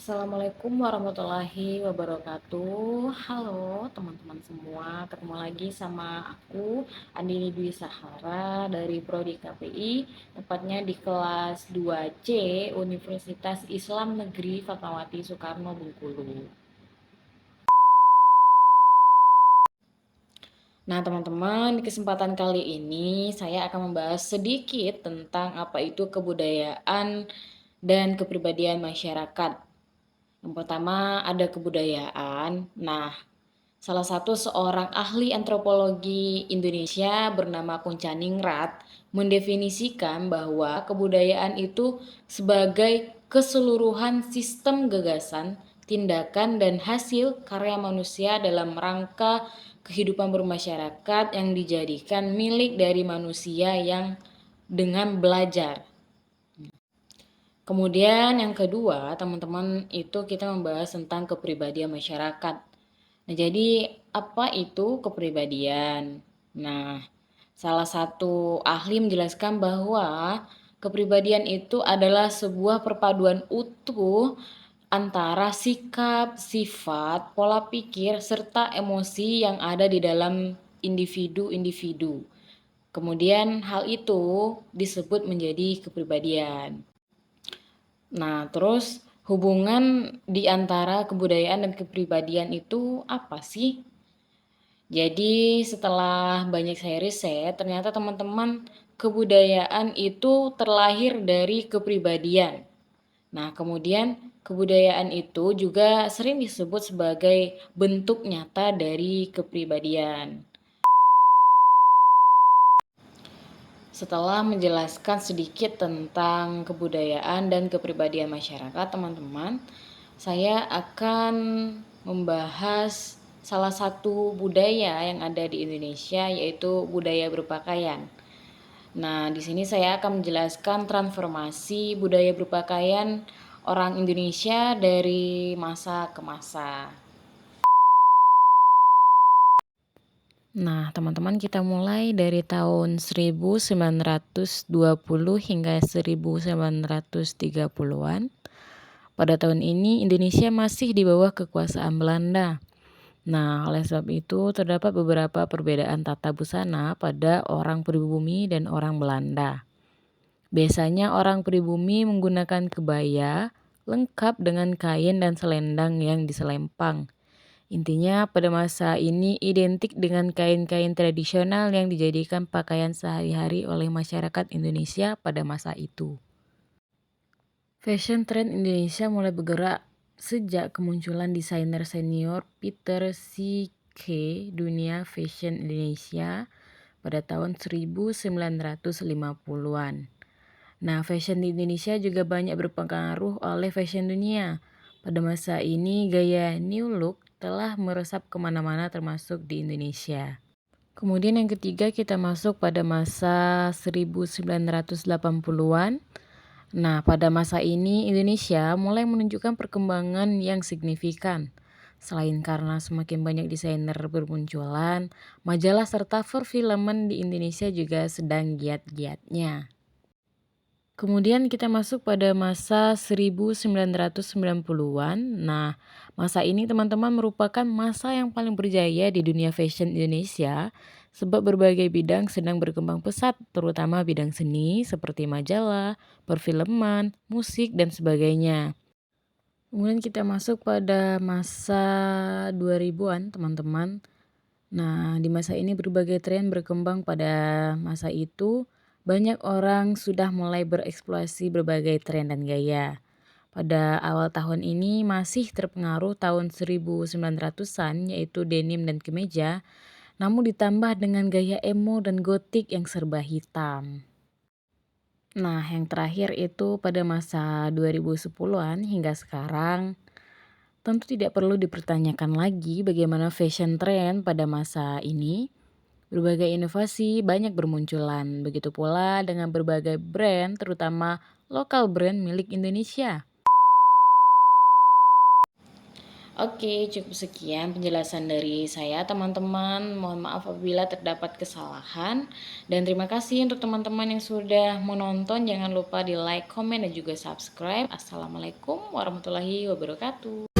Assalamualaikum warahmatullahi wabarakatuh. Halo teman-teman semua, ketemu lagi sama aku Andini Dwi Sahara dari Prodi KPI, tepatnya di kelas 2C Universitas Islam Negeri Fatmawati Soekarno Bengkulu. Nah, teman-teman, di kesempatan kali ini saya akan membahas sedikit tentang apa itu kebudayaan dan kepribadian masyarakat. Yang pertama ada kebudayaan. Nah, salah satu seorang ahli antropologi Indonesia bernama Kuncaningrat mendefinisikan bahwa kebudayaan itu sebagai keseluruhan sistem gagasan, tindakan, dan hasil karya manusia dalam rangka kehidupan bermasyarakat yang dijadikan milik dari manusia yang dengan belajar. Kemudian yang kedua, teman-teman, itu kita membahas tentang kepribadian masyarakat. Nah, jadi apa itu kepribadian? Nah, salah satu ahli menjelaskan bahwa kepribadian itu adalah sebuah perpaduan utuh antara sikap, sifat, pola pikir, serta emosi yang ada di dalam individu-individu. Kemudian hal itu disebut menjadi kepribadian. Nah, terus hubungan di antara kebudayaan dan kepribadian itu apa sih? Jadi setelah banyak saya riset, ternyata teman-teman kebudayaan itu terlahir dari kepribadian. Nah, kemudian kebudayaan itu juga sering disebut sebagai bentuk nyata dari kepribadian. Setelah menjelaskan sedikit tentang kebudayaan dan kepribadian masyarakat, teman-teman, saya akan membahas salah satu budaya yang ada di Indonesia, yaitu budaya berpakaian. Nah, di sini saya akan menjelaskan transformasi budaya berpakaian orang Indonesia dari masa ke masa. Nah, teman-teman, kita mulai dari tahun 1920 hingga 1930-an. Pada tahun ini Indonesia masih di bawah kekuasaan Belanda. Nah, oleh sebab itu terdapat beberapa perbedaan tata busana pada orang pribumi dan orang Belanda. Biasanya orang pribumi menggunakan kebaya lengkap dengan kain dan selendang yang diselempang. Intinya pada masa ini identik dengan kain-kain tradisional yang dijadikan pakaian sehari-hari oleh masyarakat Indonesia pada masa itu. Fashion trend Indonesia mulai bergerak sejak kemunculan desainer senior Peter C.K. Dunia Fashion Indonesia pada tahun 1950-an. Nah, fashion di Indonesia juga banyak berpengaruh oleh fashion dunia. Pada masa ini, gaya new look telah meresap kemana-mana termasuk di Indonesia. Kemudian yang ketiga kita masuk pada masa 1980-an. Nah, pada masa ini Indonesia mulai menunjukkan perkembangan yang signifikan. Selain karena semakin banyak desainer bermunculan, majalah serta perfilman di Indonesia juga sedang giat-giatnya. Kemudian kita masuk pada masa 1990-an. Nah, masa ini teman-teman merupakan masa yang paling berjaya di dunia fashion Indonesia sebab berbagai bidang sedang berkembang pesat, terutama bidang seni seperti majalah, perfilman, musik, dan sebagainya. Kemudian kita masuk pada masa 2000-an, teman-teman. Nah, di masa ini berbagai tren berkembang pada masa itu. Banyak orang sudah mulai bereksplorasi berbagai tren dan gaya. Pada awal tahun ini masih terpengaruh tahun 1900-an yaitu denim dan kemeja, namun ditambah dengan gaya emo dan gotik yang serba hitam. Nah, yang terakhir itu pada masa 2010-an hingga sekarang, tentu tidak perlu dipertanyakan lagi bagaimana fashion trend pada masa ini. Berbagai inovasi banyak bermunculan, begitu pula dengan berbagai brand, terutama lokal brand milik Indonesia. Oke, cukup sekian penjelasan dari saya, teman-teman. Mohon maaf apabila terdapat kesalahan. Dan terima kasih untuk teman-teman yang sudah menonton. Jangan lupa di like, komen, dan juga subscribe. Assalamualaikum warahmatullahi wabarakatuh.